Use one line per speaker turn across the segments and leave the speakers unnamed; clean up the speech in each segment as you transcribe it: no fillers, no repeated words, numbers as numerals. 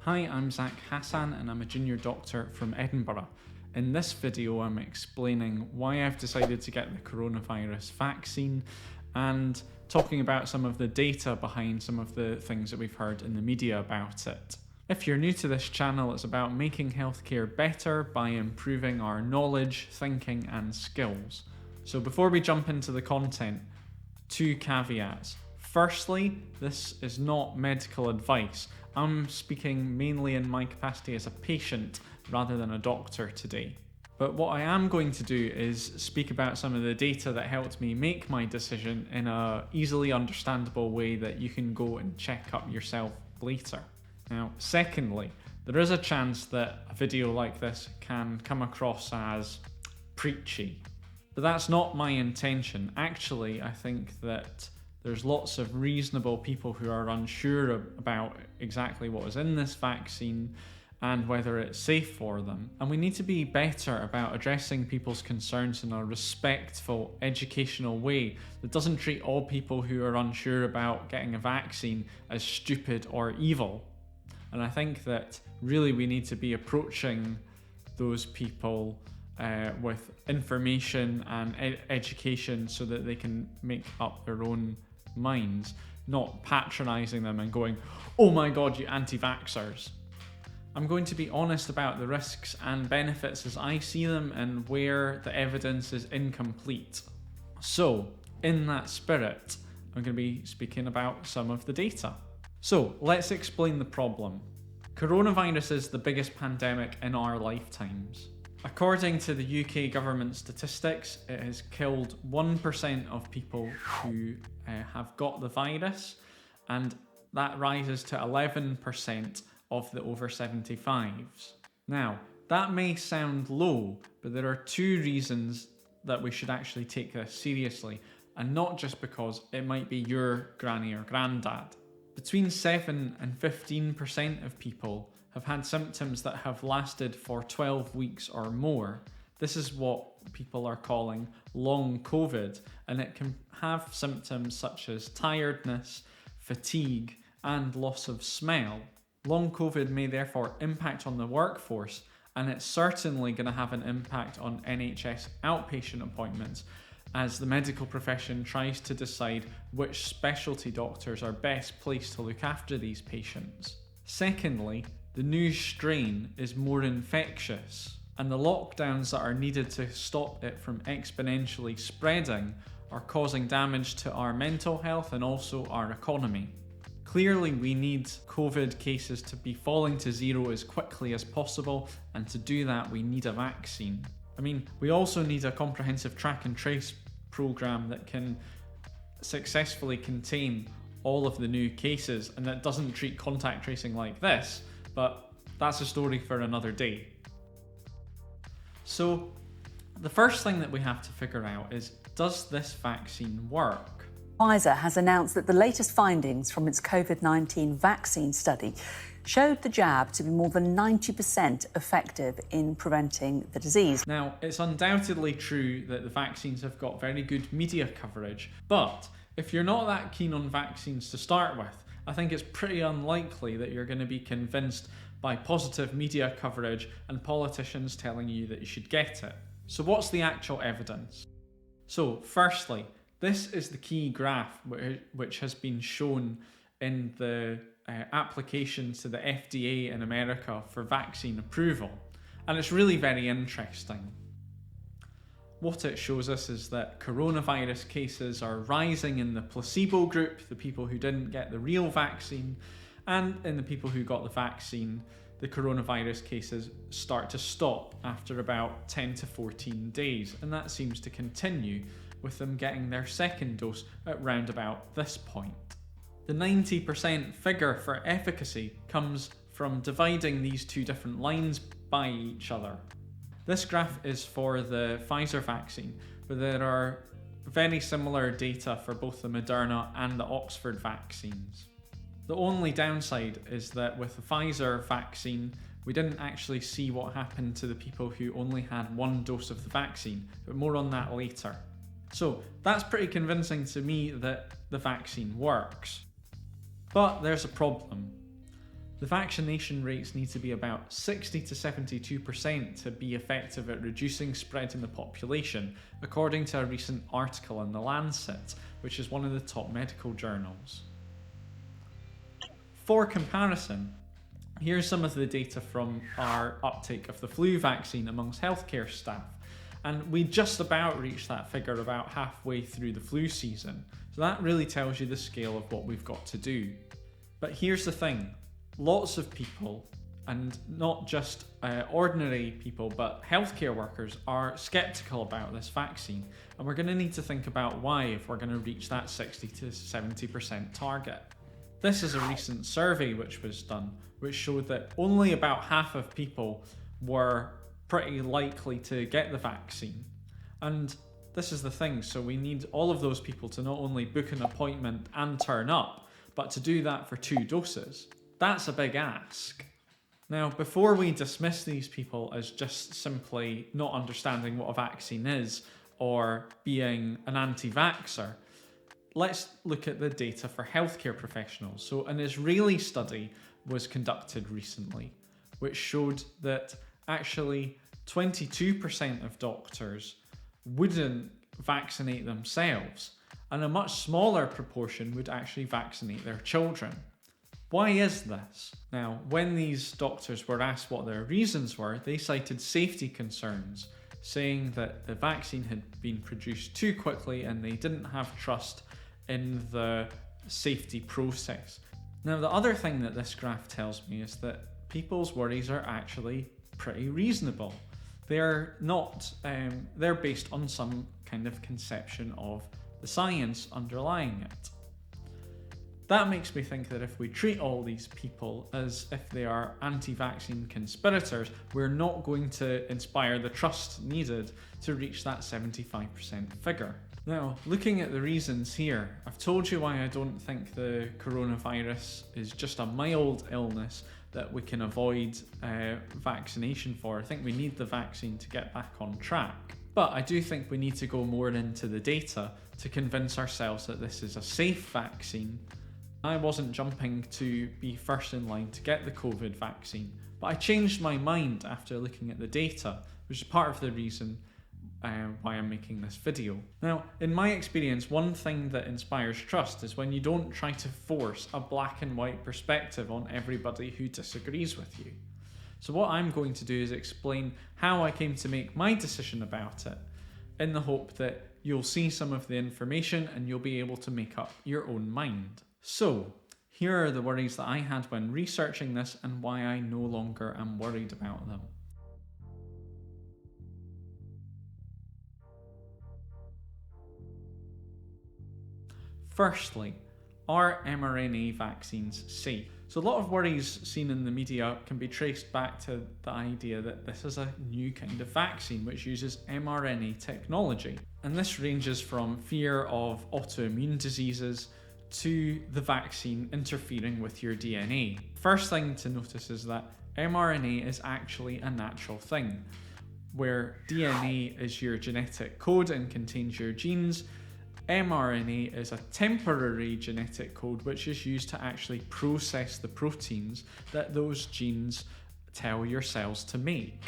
Hi, I'm Zach Hassan and I'm a junior doctor from Edinburgh. In this video I'm explaining why I've decided to get the coronavirus vaccine and talking about some of the data behind some of the things that we've heard in the media about it. If you're new to this channel, it's about making healthcare better by improving our knowledge, thinking and skills. So before we jump into the content, 2 caveats. Firstly, this is not medical advice. I'm speaking mainly in my capacity as a patient rather than a doctor today. But what I am going to do is speak about some of the data that helped me make my decision in a easily understandable way that you can go and check up yourself later. Now, secondly, there is a chance that a video like this can come across as preachy. But that's not my intention. Actually, I think that there's lots of reasonable people who are unsure about exactly what is in this vaccine and whether it's safe for them. And we need to be better about addressing people's concerns in a respectful, educational way that doesn't treat all people who are unsure about getting a vaccine as stupid or evil. And I think that really we need to be approaching those people with information and education so that they can make up their own minds, not patronizing them and going, "Oh my god, you anti-vaxxers." I'm going to be honest about the risks and benefits as I see them and where the evidence is incomplete. So, in that spirit, I'm going to be speaking about some of the data. So, let's explain the problem. Coronavirus is the biggest pandemic in our lifetimes. According to the UK government statistics, it has killed 1% of people who have got the virus, and that rises to 11% of the over 75s. Now, that may sound low, but there are 2 reasons that we should actually take this seriously, and not just because it might be your granny or granddad. Between 7 and 15% of people have had symptoms that have lasted for 12 weeks or more. This is what people are calling long COVID, and it can have symptoms such as tiredness, fatigue, and loss of smell. Long COVID may therefore impact on the workforce, and it's certainly going to have an impact on NHS outpatient appointments as the medical profession tries to decide which specialty doctors are best placed to look after these patients. Secondly, the new strain is more infectious, and the lockdowns that are needed to stop it from exponentially spreading are causing damage to our mental health and also our economy. Clearly, we need COVID cases to be falling to 0 as quickly as possible, and to do that, we need a vaccine. I mean, we also need a comprehensive track and trace program that can successfully contain all of the new cases and that doesn't treat contact tracing like this, but that's a story for another day. So, the first thing that we have to figure out is, does this vaccine work?
Pfizer has announced that the latest findings from its COVID-19 vaccine study showed the jab to be more than 90% effective in preventing the disease.
Now, it's undoubtedly true that the vaccines have got very good media coverage, but if you're not that keen on vaccines to start with, I think it's pretty unlikely that you're going to be convinced by positive media coverage and politicians telling you that you should get it. So what's the actual evidence? So firstly, this is the key graph which has been shown in the applications to the FDA in America for vaccine approval. And it's really very interesting. What it shows us is that coronavirus cases are rising in the placebo group, the people who didn't get the real vaccine, and in the people who got the vaccine, the coronavirus cases start to stop after about 10 to 14 days, and that seems to continue with them getting their second dose at round about this point. The 90% figure for efficacy comes from dividing these 2 different lines by each other. This graph is for the Pfizer vaccine, but there are very similar data for both the Moderna and the Oxford vaccines. The only downside is that with the Pfizer vaccine, we didn't actually see what happened to the people who only had 1 dose of the vaccine, but more on that later. So that's pretty convincing to me that the vaccine works. But there's a problem. The vaccination rates need to be about 60 to 72% to be effective at reducing spread in the population, according to a recent article in The Lancet, which is one of the top medical journals. For comparison, here's some of the data from our uptake of the flu vaccine amongst healthcare staff, and we just about reached that figure about halfway through the flu season, so that really tells you the scale of what we've got to do. But here's the thing. Lots of people, and not just ordinary people, but healthcare workers are skeptical about this vaccine, and we're going to need to think about why if we're going to reach that 60 to 70% target. This is a recent survey which was done, which showed that only about half of people were pretty likely to get the vaccine. And this is the thing, so we need all of those people to not only book an appointment and turn up, but to do that for 2 doses. That's a big ask. Now, before we dismiss these people as just simply not understanding what a vaccine is or being an anti-vaxxer, let's look at the data for healthcare professionals. So an Israeli study was conducted recently, which showed that actually 22% of doctors wouldn't vaccinate themselves, and a much smaller proportion would actually vaccinate their children. Why is this? Now, when these doctors were asked what their reasons were, they cited safety concerns, saying that the vaccine had been produced too quickly and they didn't have trust in the safety process. Now, the other thing that this graph tells me is that people's worries are actually pretty reasonable. They're not, they're based on some kind of conception of the science underlying it. That makes me think that if we treat all these people as if they are anti-vaccine conspirators, we're not going to inspire the trust needed to reach that 75% figure. Now, looking at the reasons here, I've told you why I don't think the coronavirus is just a mild illness that we can avoid vaccination for. I think we need the vaccine to get back on track. But I do think we need to go more into the data to convince ourselves that this is a safe vaccine. I wasn't jumping to be first in line to get the COVID vaccine, but I changed my mind after looking at the data, which is part of the reason why I'm making this video. Now, in my experience, one thing that inspires trust is when you don't try to force a black and white perspective on everybody who disagrees with you. So what I'm going to do is explain how I came to make my decision about it, in the hope that you'll see some of the information and you'll be able to make up your own mind. So, here are the worries that I had when researching this and why I no longer am worried about them. Firstly, are mRNA vaccines safe? So a lot of worries seen in the media can be traced back to the idea that this is a new kind of vaccine which uses mRNA technology. And this ranges from fear of autoimmune diseases to the vaccine interfering with your DNA. First thing to notice is that mRNA is actually a natural thing, where DNA is your genetic code and contains your genes. mRNA is a temporary genetic code which is used to actually process the proteins that those genes tell your cells to make.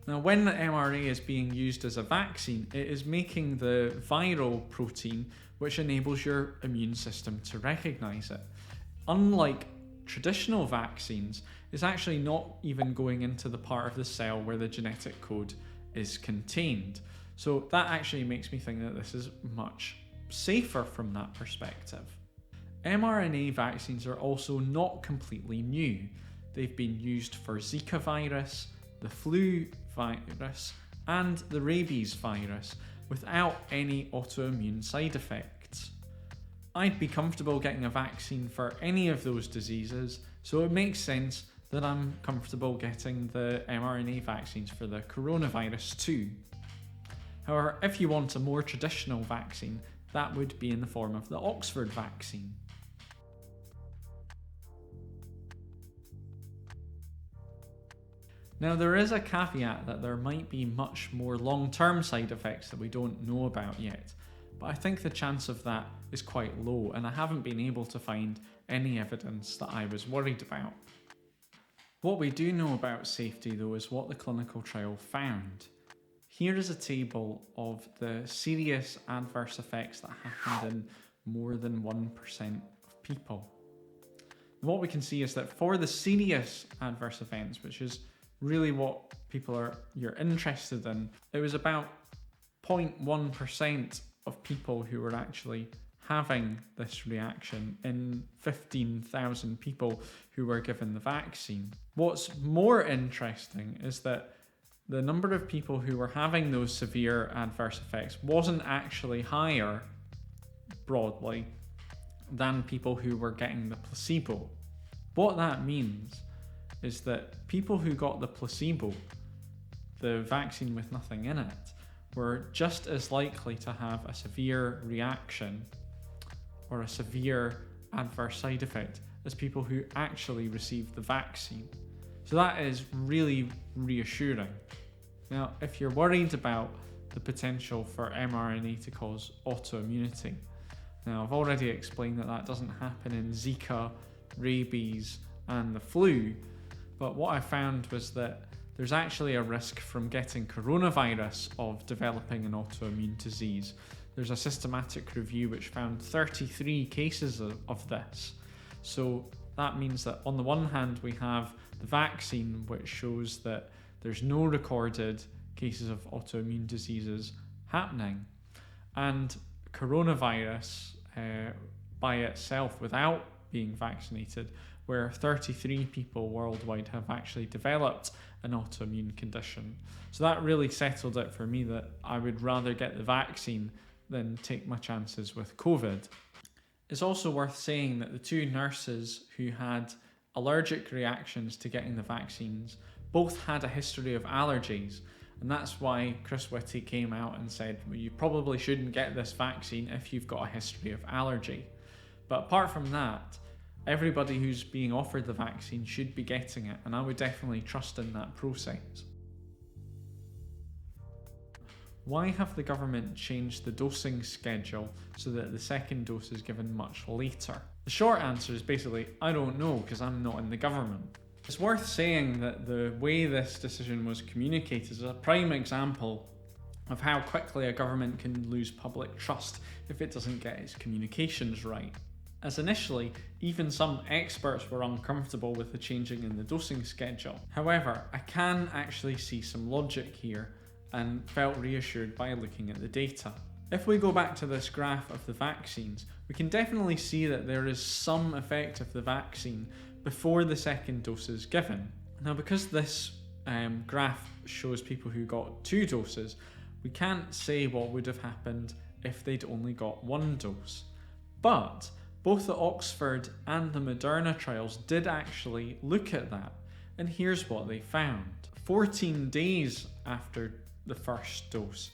Now, when the mRNA is being used as a vaccine, it is making the viral protein which enables your immune system to recognize it. Unlike traditional vaccines, it's actually not even going into the part of the cell where the genetic code is contained. So that actually makes me think that this is much safer from that perspective. mRNA vaccines are also not completely new. They've been used for Zika virus, the flu virus, and the rabies virus without any autoimmune side effects. I'd be comfortable getting a vaccine for any of those diseases, so it makes sense that I'm comfortable getting the mRNA vaccines for the coronavirus too. However, if you want a more traditional vaccine, that would be in the form of the Oxford vaccine. Now, there is a caveat that there might be much more long-term side effects that we don't know about yet, but I think the chance of that is quite low, and I haven't been able to find any evidence that I was worried about. What we do know about safety though is what the clinical trial found. Here is a table of the serious adverse effects that happened in more than 1% of people. What we can see is that for the serious adverse events, which is really what you're interested in, it was about 0.1% of people who were actually having this reaction in 15,000 people who were given the vaccine. What's more interesting is that the number of people who were having those severe adverse effects wasn't actually higher broadly than people who were getting the placebo. What that means is that people who got the placebo, the vaccine with nothing in it, were just as likely to have a severe reaction or a severe adverse side effect as people who actually received the vaccine. So that is really reassuring. Now, if you're worried about the potential for mRNA to cause autoimmunity, now I've already explained that that doesn't happen in Zika, rabies, and the flu, but what I found was that there's actually a risk from getting coronavirus of developing an autoimmune disease. There's a systematic review which found 33 cases of this. So that means that on the one hand we have the vaccine, which shows that there's no recorded cases of autoimmune diseases happening, and coronavirus by itself without being vaccinated, where 33 people worldwide have actually developed an autoimmune condition. So that really settled it for me that I would rather get the vaccine than take my chances with COVID. It's also worth saying that the two nurses who had allergic reactions to getting the vaccines both had a history of allergies, and that's why Chris Whitty came out and said, well, you probably shouldn't get this vaccine if you've got a history of allergy. But apart from that, everybody who's being offered the vaccine should be getting it, and I would definitely trust in that process. Why have the government changed the dosing schedule so that the second dose is given much later? The short answer is basically, I don't know, because I'm not in the government. It's worth saying that the way this decision was communicated is a prime example of how quickly a government can lose public trust if it doesn't get its communications right. As initially, even some experts were uncomfortable with the changing in the dosing schedule. However, I can actually see some logic here and felt reassured by looking at the data. If we go back to this graph of the vaccines, we can definitely see that there is some effect of the vaccine before the second dose is given. Now, because this graph shows people who got 2 doses, we can't say what would have happened if they'd only got 1 dose. But both the Oxford and the Moderna trials did actually look at that, and here's what they found. 14 days after the first dose,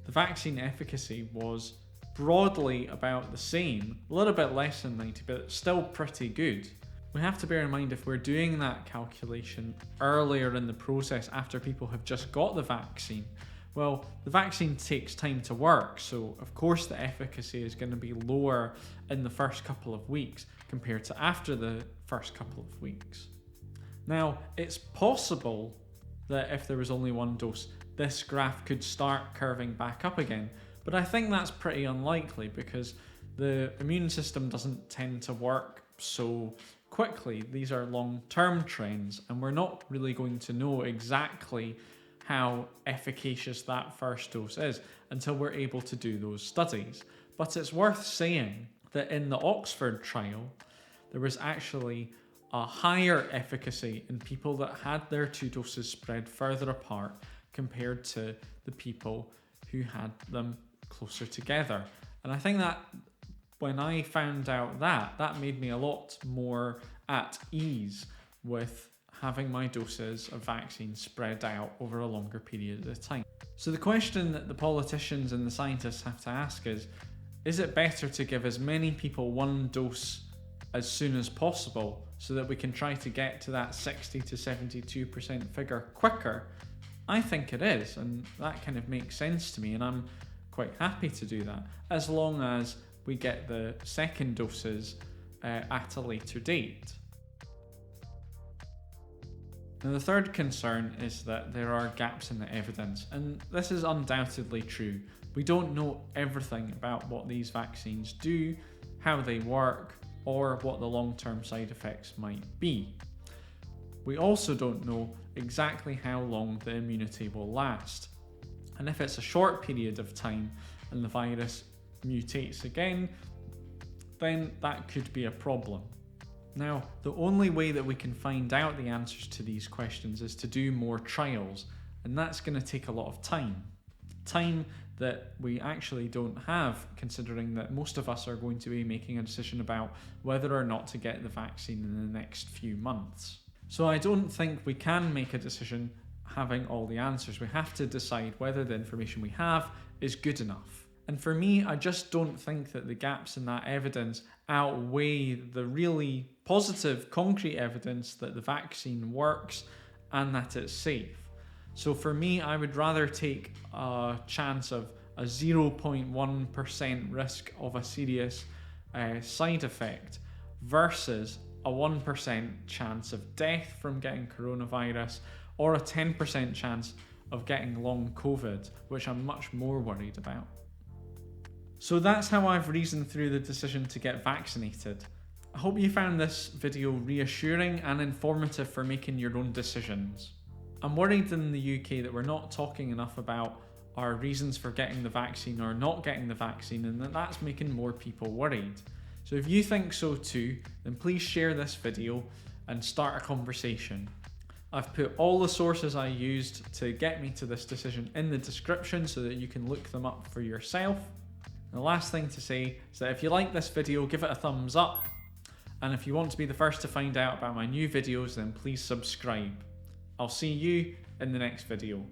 the vaccine efficacy was broadly about the same, a little bit less than 90, but still pretty good. We have to bear in mind, if we're doing that calculation earlier in the process after people have just got the vaccine, well, the vaccine takes time to work, so of course the efficacy is going to be lower in the first couple of weeks compared to after the first couple of weeks. Now, it's possible that if there was only 1 dose, this graph could start curving back up again, but I think that's pretty unlikely because the immune system doesn't tend to work so quickly. These are long-term trends, and we're not really going to know exactly how efficacious that first dose is until we're able to do those studies. But it's worth saying that in the Oxford trial, there was actually a higher efficacy in people that had their 2 doses spread further apart compared to the people who had them closer together. And I think that when I found out that made me a lot more at ease with having my doses of vaccine spread out over a longer period of time. So the question that the politicians and the scientists have to ask is it better to give as many people 1 dose as soon as possible so that we can try to get to that 60 to 72% figure quicker? I think it is, and that kind of makes sense to me, and I'm quite happy to do that, as long as we get the second doses at a later date. Now, the third concern is that there are gaps in the evidence, and this is undoubtedly true. We don't know everything about what these vaccines do, how they work, or what the long-term side effects might be. We also don't know exactly how long the immunity will last. And if it's a short period of time and the virus mutates again, then that could be a problem. Now, the only way that we can find out the answers to these questions is to do more trials, and that's going to take a lot of time. Time that we actually don't have, considering that most of us are going to be making a decision about whether or not to get the vaccine in the next few months. So I don't think we can make a decision having all the answers. We have to decide whether the information we have is good enough. And for me, I just don't think that the gaps in that evidence outweigh the really positive, concrete evidence that the vaccine works and that it's safe. So for me, I would rather take a chance of a 0.1% risk of a serious side effect versus a 1% chance of death from getting coronavirus, or a 10% chance of getting long COVID, which I'm much more worried about. So that's how I've reasoned through the decision to get vaccinated. I hope you found this video reassuring and informative for making your own decisions. I'm worried in the UK that we're not talking enough about our reasons for getting the vaccine or not getting the vaccine, and that's making more people worried. So if you think so too, then please share this video and start a conversation. I've put all the sources I used to get me to this decision in the description so that you can look them up for yourself. And the last thing to say is that if you like this video, give it a thumbs up. And if you want to be the first to find out about my new videos, then please subscribe. I'll see you in the next video.